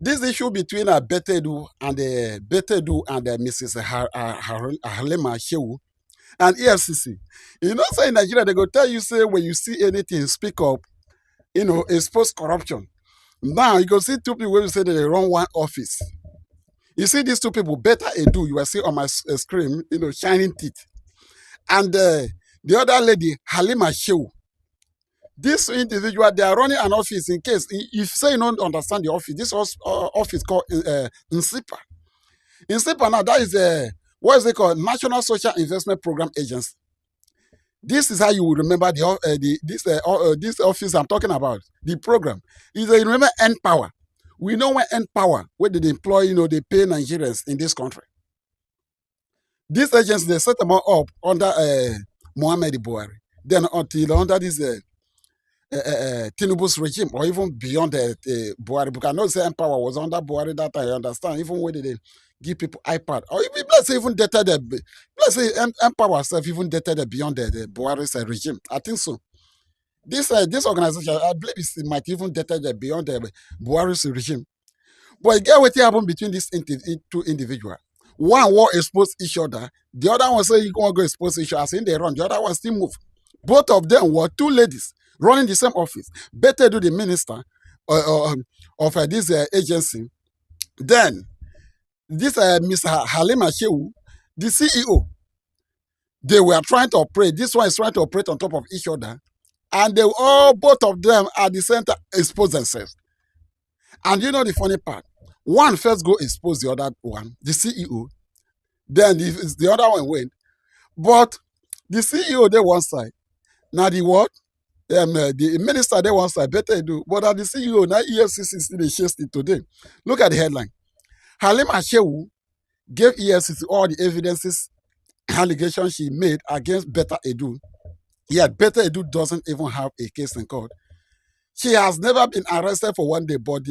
this issue between Betta Edu and Mrs. Halimah Shehu and EFCC. You know, say in Nigeria, they go tell you, say, when you see anything, speak up, expose corruption. Now, you go see two people who say that they run one office. You see these two people, Betta Edu, you will see on my screen, shining teeth. And the other lady, Halimah Shehu. This individual, they are running an office in case, if you say you don't understand the office, this office called NSIPA. NSIPA now, that is what is it called? National Social Investment Program Agency. This is how you will remember this office I'm talking about. The program is you remember NPower. We know when NPower, where they employ, they pay Nigerians in this country. This agency, they set them up under Muhammad Buhari. Then until under this Tinubu's regime, or even beyond the Buhari, because I know say NPower was under Buhari that I understand. Even when they give people iPad, or even let's say even dated let's say NPower itself even dated beyond the Buhari's regime. I think so. This organization, I believe it might even dated beyond the Buhari's regime. But get what happened between these two individuals. One will expose each other. The other one say you want to go expose each other. As in they run, the other one still move. Both of them were two ladies running the same office. Betta Edu, the minister of this agency. Then this Miss Halimah Shehu, the CEO. They were trying to operate. This one is trying to operate on top of each other, and both of them at the center expose themselves. And you know the funny part? One first go expose the other one, the CEO. Then the other one went. But the CEO they one side. Now the what? The minister they one side, Betta Edu. But at the CEO, now EFCC still they chased it today. Look at the headline. Halimah Shehu gave EFCC all the evidences, allegations she made against Betta Edu. Yet Betta Edu doesn't even have a case in court. She has never been arrested for one day, but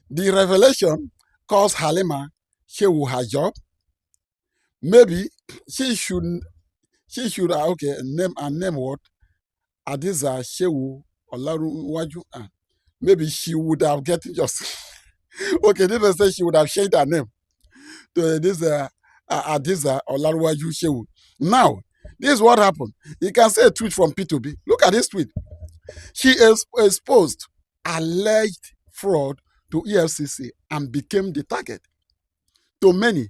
the revelation caused Halimah Shehu her job. Maybe she should name what? Adiza Shehu Olaruwaju. Maybe she would have gotten just okay, this say she would have changed her name to this Adiza Olaruwaju Shehu. Now, this is what happened. You can say a tweet from P2B. Look at this tweet. She exposed alleged fraud to EFCC and became the target. To many,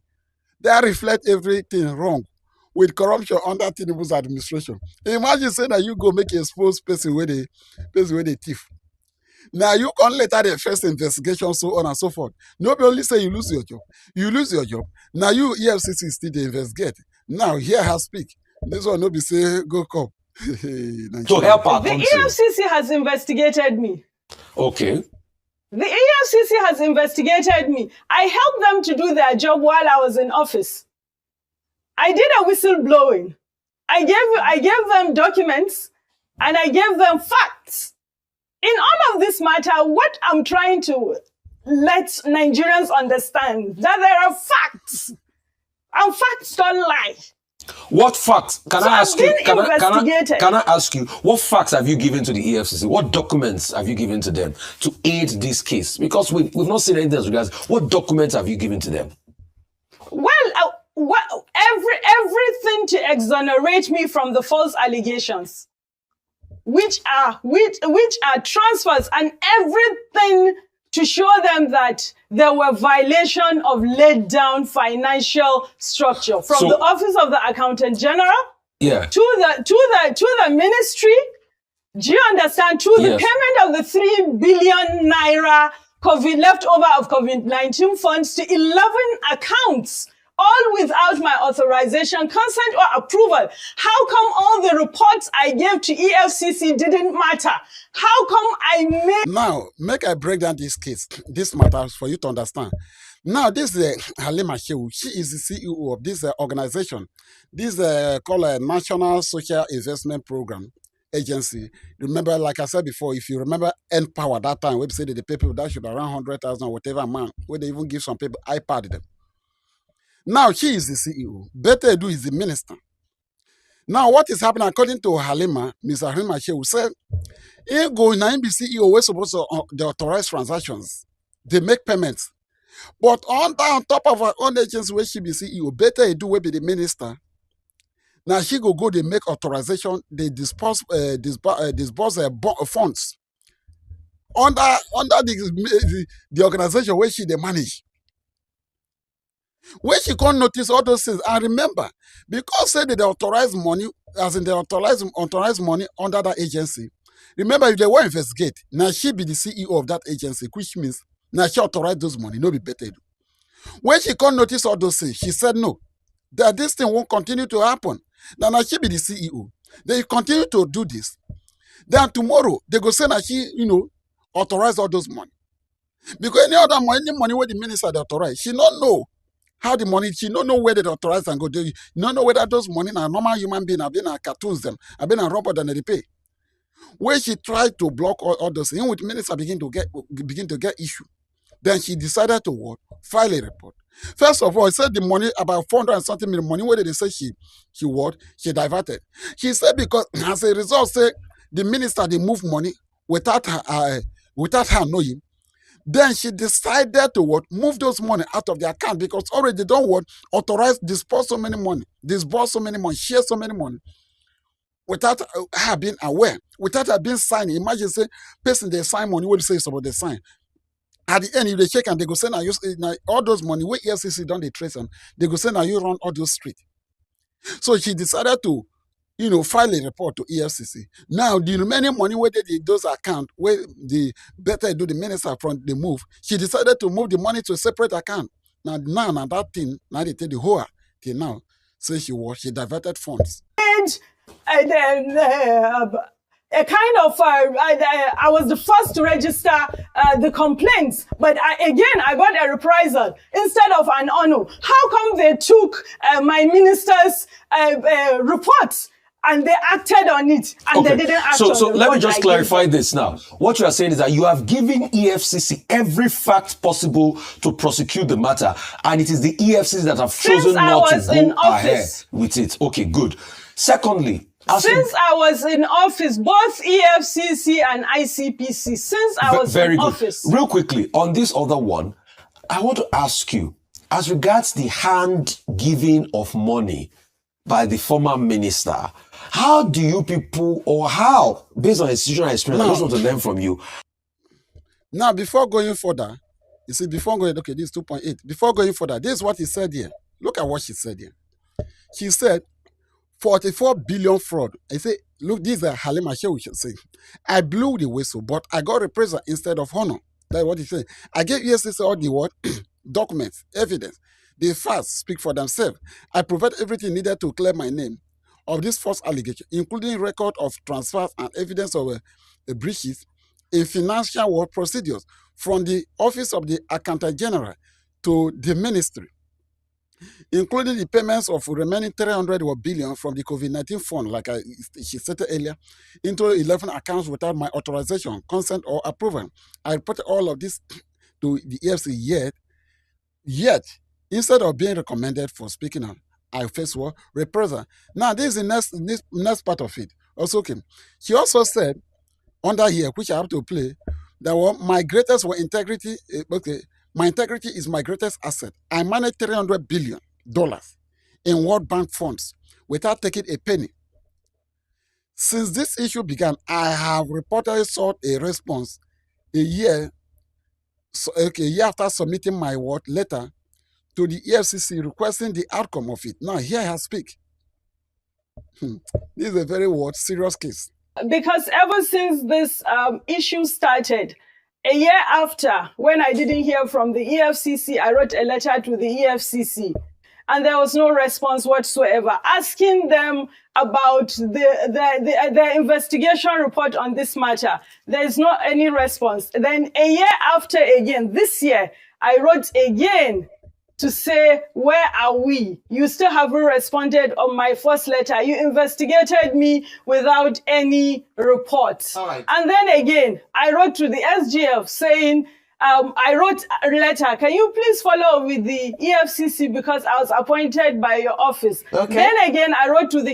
that reflect everything wrong with corruption under Tinubu's administration. Imagine saying that you go make an exposed person with a thief. Now you can later the first investigation, so on and so forth. Nobody only say you lose your job. You lose your job. Now you EFCC still they investigate. Now here has speak. This one nobody say go come. To help our country. The EFCC has investigated me. Okay. The EFCC has investigated me. I helped them to do their job while I was in office. I did a whistleblowing. I gave them documents and I gave them facts. In all of this matter, what I'm trying to let Nigerians understand that there are facts. And facts don't lie. What facts? Can I ask you? What facts have you given to the EFCC? What documents have you given to them to aid this case? Because we've not seen anything as regards. What documents have you given to them? Well, everything to exonerate me from the false allegations, which are transfers, and everything to show them that there were violation of laid down financial structure from the office of the accountant general to the ministry. Do you understand? To the payment of the 3 billion naira leftover of COVID-19 funds to 11 accounts, all without my authorization, consent, or approval. How come all the reports I gave to EFCC didn't matter? How come I made... Now, make I break down this case. This matters for you to understand. Now, this is Halimah Shehu. She is the CEO of this organization. This called a National Social Investment Program Agency. Remember, like I said before, if you remember NPower that time, we said that the people that should around 100,000 or whatever amount, where they even give some people iPad them. Now, she is the CEO. Betta Edu is the minister. Now, what is happening, according to Halimah, Ms. Halimah Shehu said, he go now be CEO, we're supposed to the authorized transactions. they make payments. But on top of her own agency where she be CEO, Betta Edu will be the minister. Now she go they make authorization, they disburse funds under the organization where she they manage. Where she can't notice all those things. And remember, because say they authorize money, as in they authorize money under that agency. Remember, if they were investigate, now she be the CEO of that agency, which means now she authorize those money, no be Betta Edu. When she can't notice all those things, she said no, that this thing won't continue to happen. Now she be the CEO. They continue to do this. Then tomorrow, they go say that she, authorize all those money. Because any money where the minister they authorize, she don't know how the money, she don't know where they authorize and go. They don't know whether those money are normal human being, have been a cartoons them, have been a robot and they pay. When she tried to block all those things, with minister begin to get issue. Then she decided to what? File a report. First of all, she said the money, about 400 and something million money, where they say she diverted. She said because as a result, say the minister they move money without her knowing. Then she decided to what? Move those money out of the account because already they don't want authorize disburse so many money, share so many money without her being aware, without her being signed. Imagine say person they sign money, what do you say about they sign? At the end, if they check and they go say now all those money where EFCC don't they trace them, they go say now you run all those street. So she decided to, file a report to EFCC. Now the remaining money where those account where the Betta Edu the minister from the move, she decided to move the money to a separate account. Now that thing, now they take the whole till now. So she diverted funds. And then a kind of, I was the first to register the complaints, but I got a reprisal instead of an honor. How come they took my minister's reports and they acted on it and they didn't act on it? So let me just clarify this now. What you are saying is that you have given EFCC every fact possible to prosecute the matter, and it is the EFCC that have chosen not to go ahead with it. Okay, good. Secondly, since I was in office, both EFCC and ICPC, since I was in office. Real quickly, on this other one, I want to ask you, as regards the hand giving of money by the former minister, how do you people, or how, based on institutional experience, I just want to learn from you. Now, before going further, you see, this is 2.8. Before going further, this is what he said here. Look at what she said here. She said, 44 billion fraud. I say, look, this is a Halimah Shehu should say. I blew the whistle, but I got reprisal instead of honor. That's what he said. I gave EFCC all the what? Documents, evidence. The facts speak for themselves. I provided everything needed to clear my name of this false allegation, including record of transfers and evidence of breaches in financial procedures from the Office of the Accountant General to the Ministry, including the payments of remaining 300 billion from the COVID-19 fund, like she said earlier, into 11 accounts without my authorization, consent, or approval. I reported all of this to the EFCC, yet, instead of being recommended for speaking on, I face what? Reprisal. Now, this is the next part of it. Also, okay. She also said, under here, which I have to play, that my greatest integrity, my integrity is my greatest asset. I manage $300 billion in World Bank funds without taking a penny. Since this issue began, I have reportedly sought a response a year after submitting my letter to the EFCC requesting the outcome of it. Now, here I speak. This is a very serious case. Because ever since this issue started, a year after, when I didn't hear from the EFCC, I wrote a letter to the EFCC, and there was no response whatsoever, asking them about the investigation report on this matter. There is not any response. Then a year after again, this year, I wrote again to say, where are we? You still haven't responded on my first letter. You investigated me without any report. All right. And then again, I wrote to the SGF saying, I wrote a letter. Can you please follow with the EFCC because I was appointed by your office. Okay. Then again, I wrote to the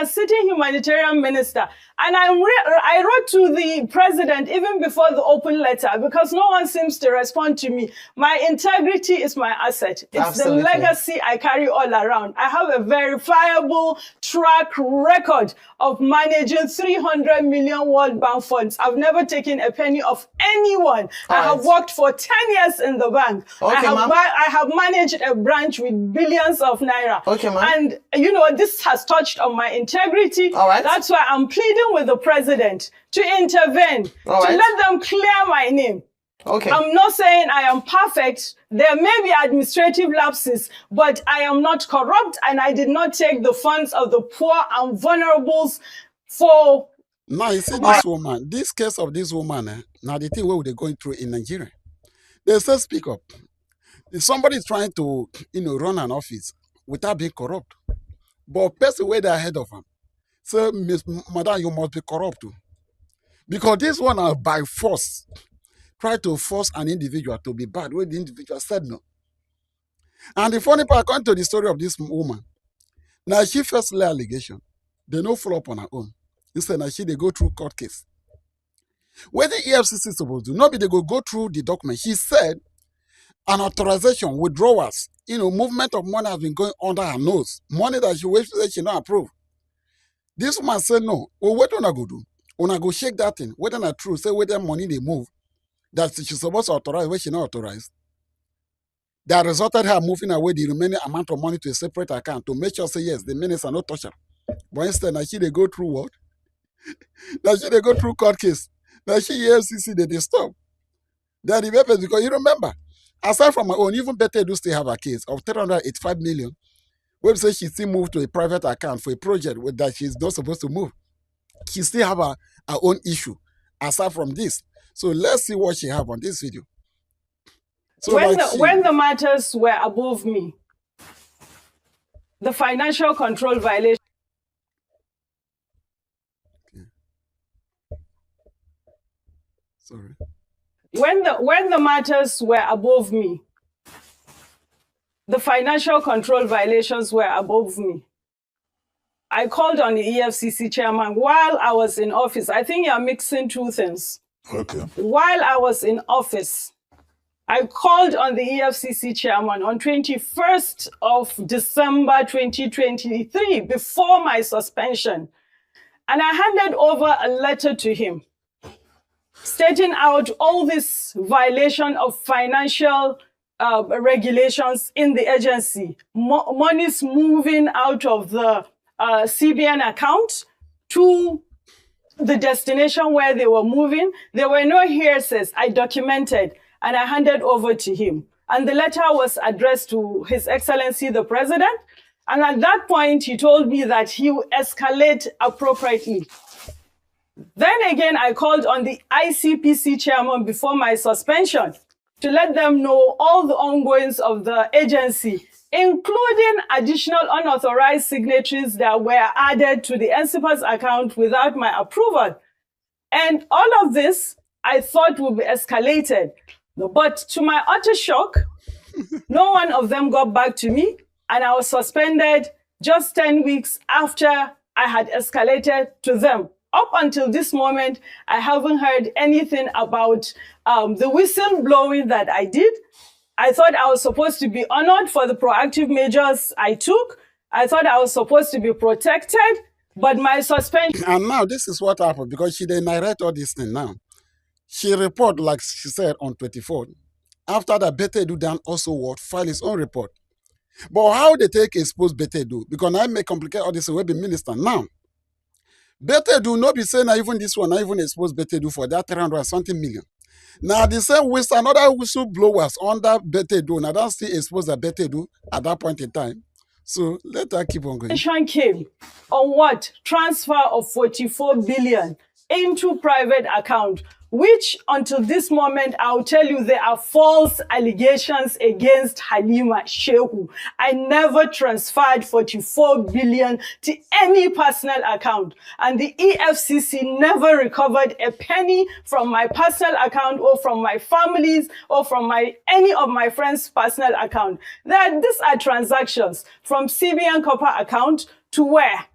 sitting humanitarian minister. And I wrote to the president even before the open letter because no one seems to respond to me. My integrity is my asset. It's Absolutely. the legacy I carry all around. I have a verifiable track record of managing 300 million World Bank funds. I've never taken a penny of anyone. I have worked for 10 years in the bank. Okay, I have managed a branch with billions of naira. Okay, ma'am. And, you know, this has touched on my integrity. All right. That's why I'm pleading with the president to intervene, All right. let them clear my name. Okay. I'm not saying I am perfect. There may be administrative lapses, but I am not corrupt and I did not take the funds of the poor and vulnerables for... Now, you see this woman, this case of this woman, now the thing what they're going through in Nigeria, they say speak up. If somebody is trying to, run an office without being corrupt, but person where they're ahead of him, say, Miss Madam, you must be corrupt too. Because this one are by force, try to force an individual to be bad, where the individual said no. And the funny part, according to the story of this woman, now she first lay allegation, they no follow up on her own. Instead, now they go through court case. What the EFCC is supposed to do, not be they go through the document. She said an authorization, withdrawals, movement of money has been going under her nose. Money that she not approve. This woman said no. Well, what do I go do? When I go shake that thing, whether not true, say whether money they move, that she's supposed to authorize, where she not authorized. That resulted her moving away the remaining amount of money to a separate account to make sure, say yes, the minutes are not touched. But instead, now they go through what? Now they go through court case. Now EFCC, they stop. That the papers, because you remember, aside from my own, even Betta Edu still have a case of 385 million. Where say she still moved to a private account for a project that she's not supposed to move. She still have her own issue aside from this. So let's see what she have on this video. So when the matters were above me, the financial control violation. Sorry. When the matters were above me, the financial control violations were above me. I called on the EFCC chairman while I was in office. I think you're mixing two things. Okay. While I was in office, I called on the EFCC chairman on 21st of December 2023, before my suspension. And I handed over a letter to him, stating out all this violation of financial regulations in the agency. Monies moving out of the CBN account to the destination where they were moving. There were no hearsays. I documented and I handed over to him. And the letter was addressed to His Excellency the President. And at that point, he told me that he would escalate appropriately. Then again, I called on the ICPC chairman before my suspension to let them know all the ongoings of the agency, including additional unauthorized signatories that were added to the NSIPA's account without my approval. And all of this, I thought would be escalated. But to my utter shock, no one of them got back to me, and I was suspended just 10 weeks after I had escalated to them. Up until this moment, I haven't heard anything about the whistleblowing that I did. I thought I was supposed to be honored for the proactive measures I took. I thought I was supposed to be protected, but my suspension... And now this is what happened, because she didn't narrate all this thing now. She report, like she said, on 24th. After that, Betta Edu then also what? File his own report. But how they take expose Betta Edu? Because I may complicate all this with the minister. Now, Betta Edu not be saying even this one, not even expose Betta Edu for that 300 something million. Now, the same whistle, another whistleblowers under Betta Edu, now that's still exposed at Betta Edu at that point in time. So let her keep on going. Came on what? Transfer of 44 billion into private account which until this moment, I'll tell you, there are false allegations against Halimah Shehu. I never transferred 44 billion to any personal account, and the EFCC never recovered a penny from my personal account or from my family's or from any of my friends' personal account. These are transactions from CBN Copper account to where?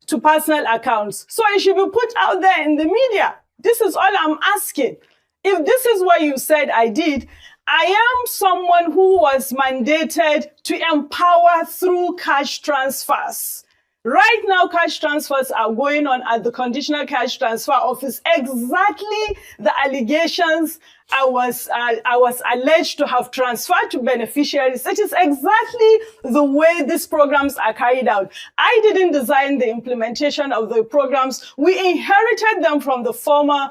To personal accounts. So it should be put out there in the media. This is all I'm asking. If this is what you said I did, I am someone who was mandated to empower through cash transfers. Right now, cash transfers are going on at the Conditional Cash Transfer Office. Exactly the allegations I was alleged to have transferred to beneficiaries. It is exactly the way these programs are carried out. I didn't design the implementation of the programs. We inherited them from the former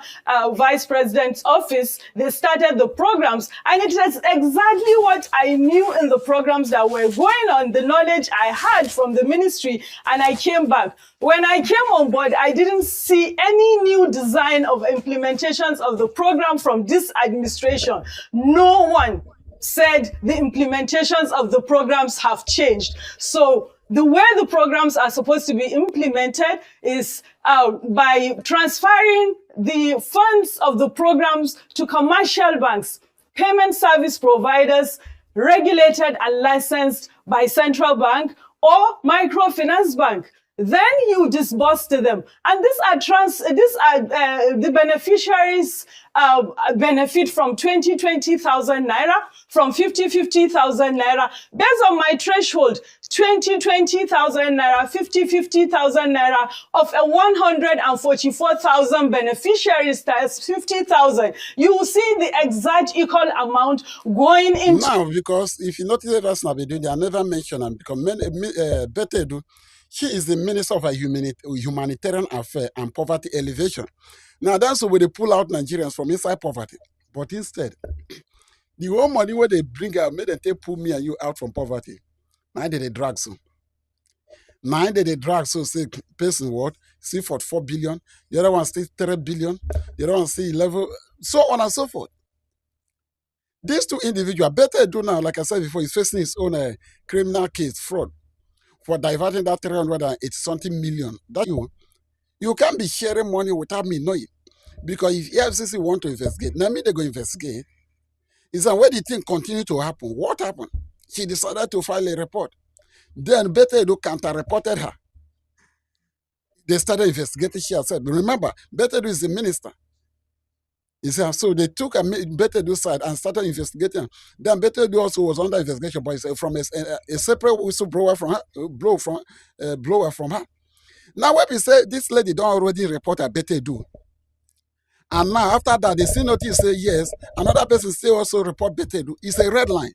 vice president's office. They started the programs, and it is exactly what I knew in the programs that were going on, the knowledge I had from the ministry, and I came back. When I came on board, I didn't see any new design of implementations of the program from this administration. No one said the implementations of the programs have changed. So the way the programs are supposed to be implemented is by transferring the funds of the programs to commercial banks, payment service providers, regulated and licensed by central bank or microfinance bank. Then you disburse to them, and these are the beneficiaries benefit from 20,000 naira, from 50,000 naira. Based on my threshold, 20,000 naira, 50,000 naira of a 144,000 beneficiaries times 50,000. You will see the exact equal amount going into. Now, because if you notice that's not doing, they are never mentioned, and because Betta Edu, she is the Minister of Humanitarian Affairs and Poverty Elevation. Now, that's where they pull out Nigerians from inside poverty. But instead, the whole money where they bring out, make them pull me and you out from poverty. Now they drag so. Now they drag so, say, person what? See for 4 billion. The other one say 3 billion. The other one say 11. So on and so forth. These two individuals, Betta Edu now, like I said before, is facing his own criminal case, fraud, for diverting that 380-something million. That you can't be sharing money without me knowing. Because if EFCC want to investigate, now me they go investigate. Is that when the thing continue to happen? What happened? She decided to file a report. Then Betta Edu counter-reported her. They started investigating she herself. But remember, Betta Edu is the minister. So they took Betta Edu's side and started investigating. Then Betta Edu also was under investigation, but it's from a separate whistleblower from her, blower from her. Now, when we say this lady don't already report a Betta Edu, and now after that they see notice say yes, another person still also report Betta Edu. It's a red line,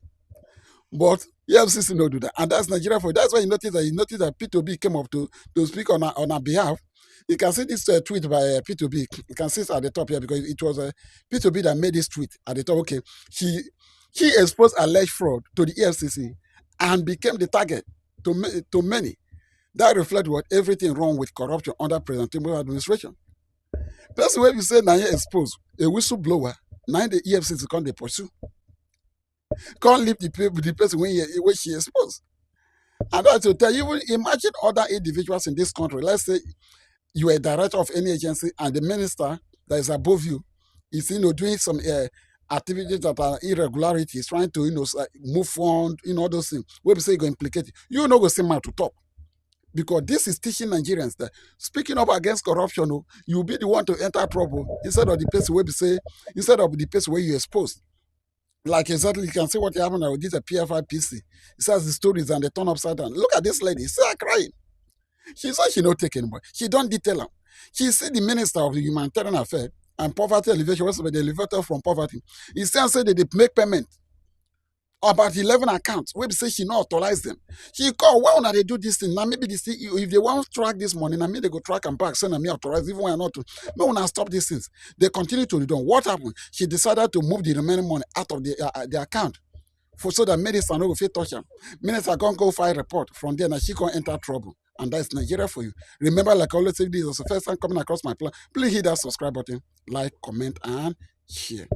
but EFCC no do that, and that's Nigeria for. That's why you notice that P2B came up to speak on her behalf. You can see this tweet by P2B. You can see it at the top here because it was P2B that made this tweet at the top. Okay, he exposed alleged fraud to the EFCC and became the target to many. That reflects what everything wrong with corruption under President Tinubu administration. That's why we say now you expose a whistleblower. Now the EFCC can't they pursue. Can't leave the person when she exposed. And that's to tell you. Imagine other individuals in this country. Let's say you are a director of any agency and the minister that is above you is doing some activities that are irregularities, trying to move on, all those things. Where we say you go implicate you know go say man to talk. Because this is teaching Nigerians that speaking up against corruption, you'll be the one to enter trouble instead of the place where we say, instead of the place where you exposed. Like exactly, you can see what happened with this PFIPC. It says the stories and they turn upside down. Look at this lady, see her crying. She said she not take anymore. She don't detail her. She see the Minister of the Humanitarian Affairs and Poverty Elevation, what's the elevator from poverty. He still said that they make payment about 11 accounts. Where say she not authorize them. She call, why not they do this thing? Now maybe the CEO, if they want to track this money, now maybe they go track and back, send me authorize, even when I'm not to. No one has stopped these things. They continue to do. What happened? She decided to move the remaining money out of the account. So that minister no go fit touch them. Minister can't go file report from there, and she can't enter trouble. And that's Nigeria for you. Remember, like I always say, this is the first time coming across my plan. Please hit that subscribe button like, comment, and share.